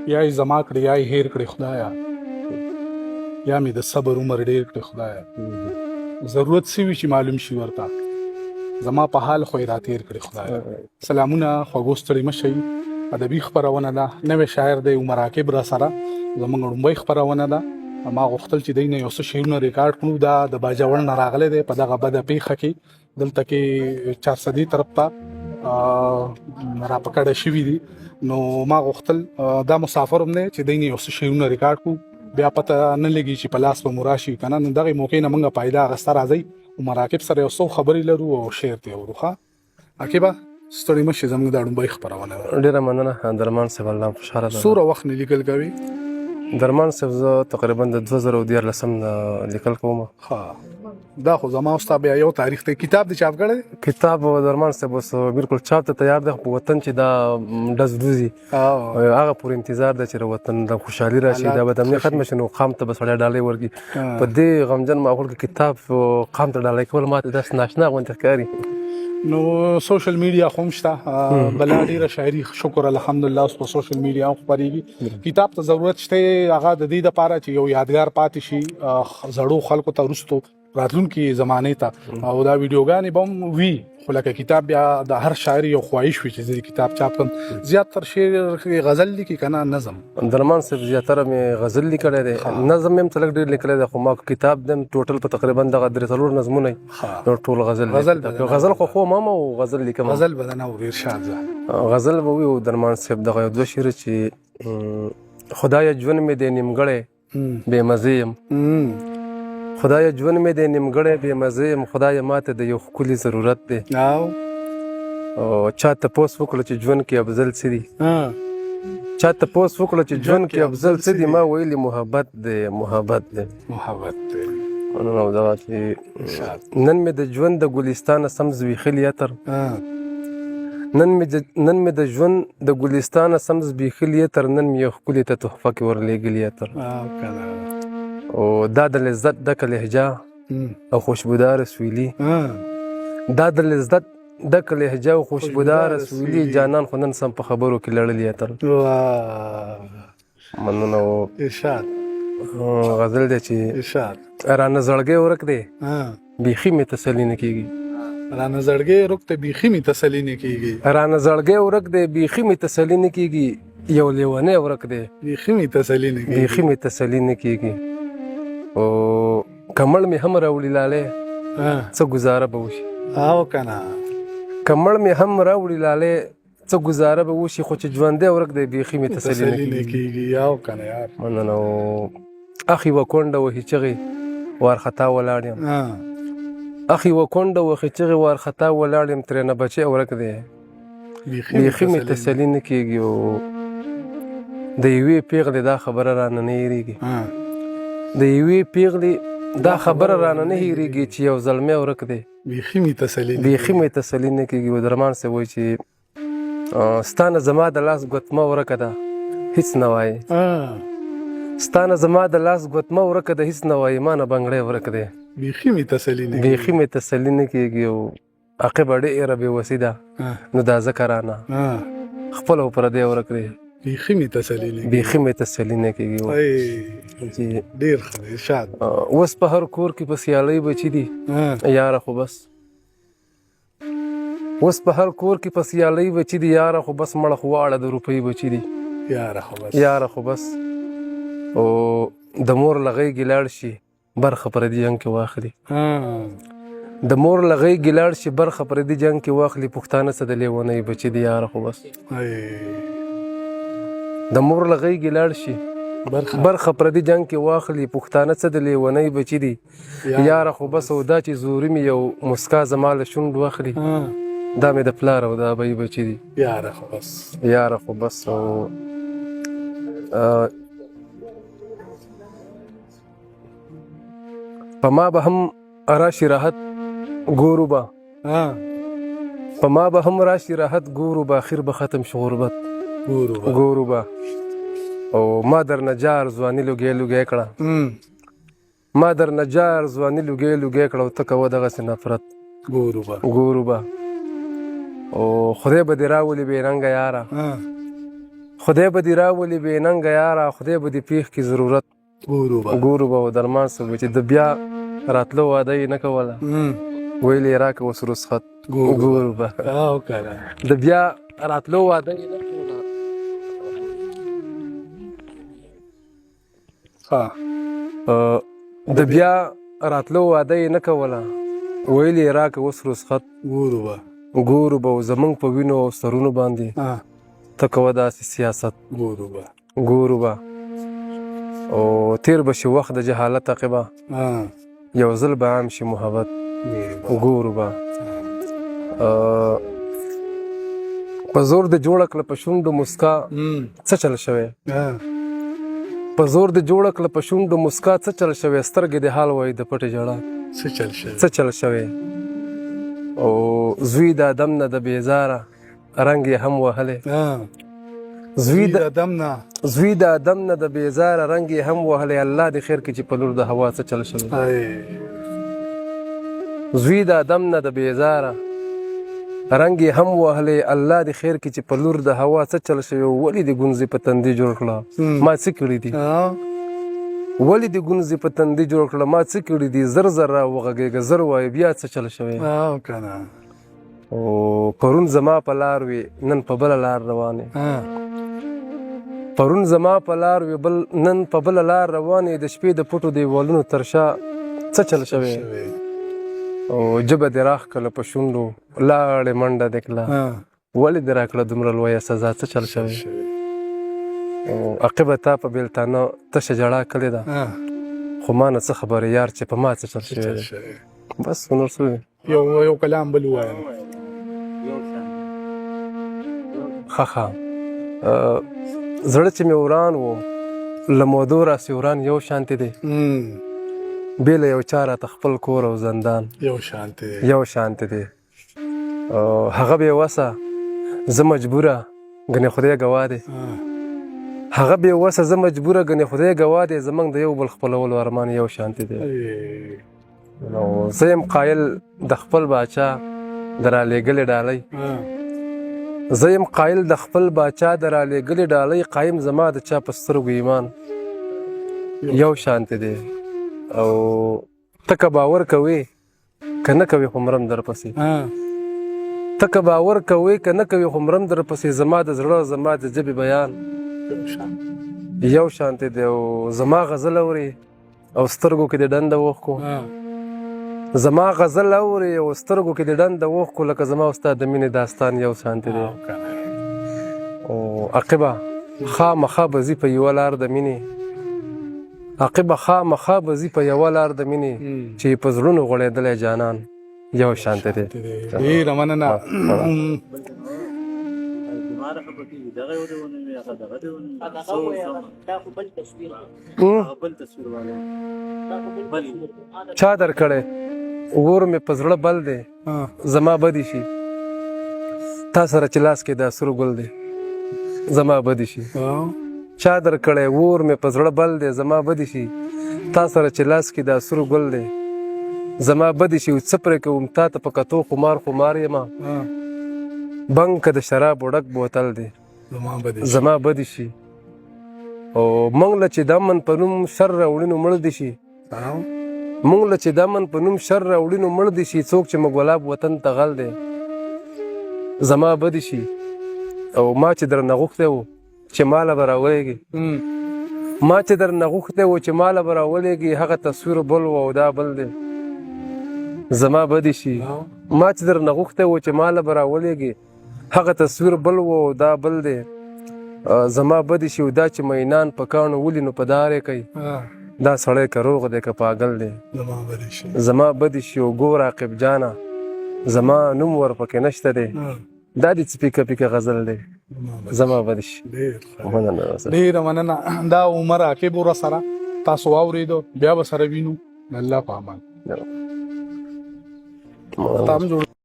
یا یې زما کړې یا یې هیر کړې خدایا، یا مې د صبر عمر ډېر کړې خدایا. ضرورت سوي چې معلوم شي ورته زما په حال خو یې راتېر کړې خدایا. سلامونه خوږو ستړي مه شئ. ادبي خپرونه ده، نوی شاعر دی عمر عاقب را سره زموږ لومړۍ خپرونه ده. ما غوښتل چې دی نه یو څه شعرونه ریکارډ کړو. دا د باجوړ نه راغلی دی په دغه بده پیښه کې. دلته کې 400 طرف ته راپکړه شوي دي. نو ما غوښتل دا مسافر هم دی چې دی نه یو څه شعرونه ریکارډ کړو، بیا پته نه لګي چې په لاس به مو راشي که نه. نو دغې موقع نه موږ فایده اخیسته. راځئ عمر عاقب سره یو څو خبرې لرو او شعر ته ورو. ښه عاقبه ستړي مه شې، زموږ دا لومړۍ خپرونه ده. ډېره مننه درمان صاحب، الله خوشحاله ده. څومره وخت نه لیکل کوي؟ درمان صاحب زه تقریبا د 2014 نه لیکل کوم. ها دا خو زما او ستا بیا یو تاریخ دی. کتاب دې چاپ کړی؟ کتاب درمان صاحب اوس بالکل چاپ ته تیار دی. په وطن چې دا ډز ډوزي هغه پورې انتظار دی چې وطن د خوشحالي راشي، دا بدامني ختمه شي، نو قام ته به سړی ډالۍ ورکړي. په دې غمجن ماحول کې کتاب قام ته ډالۍ کول ماته داسې ناشنا غوندې ښکاري. نو سوشل میډیا خو هم شته، بلا ډېره شاعري شکر الحمدلله اوس په سوشل میډیا هم خپرېږي. کتاب ته ضرورت شته هغه د دې دپاره چې یو یادګار پاتې شي زړو خلکو ته، وروستو راتلونکي زمانې ته. او دا ویډیوګانې به هم وي، خو لکه کتاب بیا د هر شاعر یو خواهش وي چې زه کتاب چاپ کړم. زیاتر شعر غزل لیکي که نه نظم؟ درمان صاحب زیاتره مې غزل لیکلی دی، نظم مې هم څه لږ ډېر لیکلی دی، خو ما کتاب دی ټوټل په تقریبا دغه 3-4 نظمونه ټول غزل غزل خو ما او غزل لیکم. غزل به نه اوري ارشاد زه غزل به وي درمان صاحب. دغه یو 2 شعر چې خدایه ژوند مې دی نیمګړی بې مزې یم، خدایه ژوند مې دی نیمګړی بې مزې یم، خدایه ماته د یو ښکلي ضرورت دی. او چا تپوس وکړه چې ژوند کې افضل څه دي، چا تپوس وکړه چې ژوند کې افضل څه دي، ما ویلي محبت دی محبت دی محبت دی. نو دغه چې نن مې د ژوند د ګلستانه سم زبېښلي عطر، نن مې د ژوند د ګلستانه سم زبېښلي عطر، نن مې یو ښکلي ته تحفه کې ورلېږلي عطر. او دا د لذت ډکه لهجه او خوشبوداره سویلي، دا د لذت ډکه لهجه او خوشبوداره سویلي، جانان خو نن سم په خبرو کې لړلي عطر. مننه. ارشاد غزل دی چې ارشاد رانه زړګی ورک دی بیخي مې تسلي نه کېږي، رانه زړګی ورک دی بیخي مې تسلي نه کېږي، رانه زړګی ورک دی بیخي مې تسلي نه کېږي، یو لیونی ورک دی بیخي مې تسلي نه کېږي، بیخي مې تسلي نه کېږي. او کمړ مې هم راوړي لالی څه ګزاره به وشي، او که نه کمړ مې هم راوړي لالی څه ګزاره به وشي، خو چې ژوندی ورک دی بیخي مې تسلي نه کېږي. او که نه یار مننه. او اخي و کونډه وهي چغې وارخطا ولاړ یم، اخي و کونډه وهي چغې وارخطا ولاړ یم، ترېنه بچی ورک دی بیخي مې تسلي نه کېږي. او د یوې پیغلې دا خبره رانه نه هېرېږي، د یوې پیغلې دا خبره رانه نه هېرېږي چې یو زلمی ورک دی بیخي مې تسلي نه کېږي. و درمان صاحب وایي چې ستا نه زما د لاس ګوتمه ورکه ده هېڅ نه وایي، ستا نه زما د لاس ګوتمه ورکه ده هېڅ نه وایي، ما نه بنګړی ورک دی بیخي مې تسلي نه کېږي. او عاقبه ډېره بې وسي ده نو دا ځکه رانه خپله و پردی ورک دی بیخي مې تسلي نه کېږي. ډېر ښه دی ارشاد. اوس په هر کور کې په سیالۍ بچي دي یاره خو بس، اوس په هر کور کې په سیالۍ بچي دي یاره خو بس، مړه خو واړه د روپۍ بچي دي یاره خو بس. او د مور له غېږې لاړ شي برخه پردي جنګ کې واخلي، د مور له غېږې لاړ شي برخه پردي جنګ کې واخلي، پښتانه څه د لیونۍ بچي دي یاره خو بس، د مور له غېږې لاړ شي برخه پردي جنګ کې واخلي، پښتانه څه د لیونۍ بچي دي یاره خو بس. او دا چې زوري مې یو مسکا زما له شونډ واخلي، دا مې د پلار او د ابۍ بچي دي یاره خو بس. او په ما به هم راشي راحت ګورو به، په ما به هم راشي راحت ګورو به، اخر به ختم شو غربت ګورو به. او ما در نجار ځواني لوګی کړه، ما در نجار ځواني لوګی کړه، او ته کوه دغسې نفرت ګورو به. او خدای به دې راولي بې ننګه یاره خدای به دې راولي بې ننګه یاره خدای به دې پېښ کړي ضرورت ګورو به او درمان څه به چې د بیا راتلو واده یې نه کوله ویل یې راکړه اوس رخصت ګورو به د بیا راتلو واده یې نه کوله د بیا راتلو واده یې نه کوله ویل یې راکړه اوس رخصت ګورو به زمونږ په وینو او سرونو باندې ته کوه داسې سیاست ګورو به او تیر به شي وخت د جهالت عقبه یو ځل به عام شي محبت ګورو به په زور د جوړه کړه په شونډو مسکا څه چل شوی په زور د جوړه کړه په شونډو مسکا څه چل شوی سترګې د حال وایي د پټې ژړا څه چل شوی او زوی د ادم نه د بیزاره رنګ یې هم وهلی زوی د ادم نه د بیزاره رنګ یې هم وهلی الله دې خیر کړي چې په لور د هوا څه چل شوی زوی د ادم نه د بیزاره رنګ یې هم وهلی الله دې خیر کړي چې په لور د هوا څه چل شوی ولې دې ګونځې په تندي جوړ کړه ما څه کړي دي ولې دې ګونځې په تندي جوړ کړه ما څه کړي دي زر زر راوغږېږه زر وایه بیا څه چل شوی او پرون زما په لار وي نن په بله لار روان پرون زما په لار وي نن په بله لار روان د شپې د پټو دیوالونو تر شا څه چل شوی او ژبه دې راښکله په شونډو لاړې منډه دې کړه ولې دې راکړه دومره لویه سزا څه چل شوی او عقبه تا په بېلتانه تشه ژړا کړې ده خو ما نه څه خبرې یار چې په ما څه چل شوی دی بس نور څه یو کلام بل ووایم ښه زړه چې مې وران و له مودو راسې وران یو شانتې دی بې له یو چا راته خپل کور او زندان یو شانتې دی هغه بې وسه زه مجبوره ګنې خدای ګواه دی هغه بې وسه زه مجبوره ګنې خدای ګواه دی زموږ د یو بل خپلولو ارمان یو شانتې دی نو زه یم قایل د خپل باچا د رالیږلې ډالۍ زه یم قایل د خپل باچا د رالیږلې ډالۍ قایم زما د چا په سترګو ایمان یو شانتې دی او ته که باور کوې که نه کوې خو مرم درپسې ته که باور کوې که نه کوې خو مرم درپسې زما د زړه زما د ژبې بیان یو شانتې دی او زما غزل اورې او سترګو کې د ډنډه اوښکو زما غزل اورې او سترګو کې د ډنډه اوښکو لکه زما او ستا د مینې داستان یو شانتې دی او عقبه خامخا به ځي په یوه لار د مینې عقبه خامخا به ځي په یوه لار د مینې چې په زړونو غوړېدلی جانان یو شانتې دی ډېره مننه چا درکړی اور مې په زړه بل دی زما بدې شي تا سره چې لاس کې دا سرو ګل دی زما بدې شي چا درکړی اور مې په زړه بل دی زما بدې شي تا سره چې لاس کې دا سرو ګل دی زما بدې شي څه پرې کوم تا ته په کتو خمار یمه بنګ که د شرابو ډک بوتل دی زما بدې شي او موږ له چې د امن په نوم شر راوړي نو مړ دي شي موږ له چې د امن په نوم شر راوړي نو مړ دي شي څوک چې مو ګلاب وطن ته غل دی زما بدې شي او ما چې درنه غوښتی و چې ماله به راولېږي ما چې درنه غوښتی و چې ماله به راولېږي هغه تصویر بل و او دا بل دی زما بدې شي ما چې درنه غوښتی و چې ماله به راولېږي هغه تصویر بل و او دا بل دی زما بدې شي دا چې مینان په کاڼو ولي نو په دارې کوي دا سړی که روغ دی که پاگل دی زما بدې شي او ګور عاقب جانه زما نوم ورپکې نشته دی دا دې څه پیکه پیکه غزل دی زما بدې شي ډېره مننه دا عمر عاقب ور سره تاسو واورېدو بیا به سره وینو الله په امان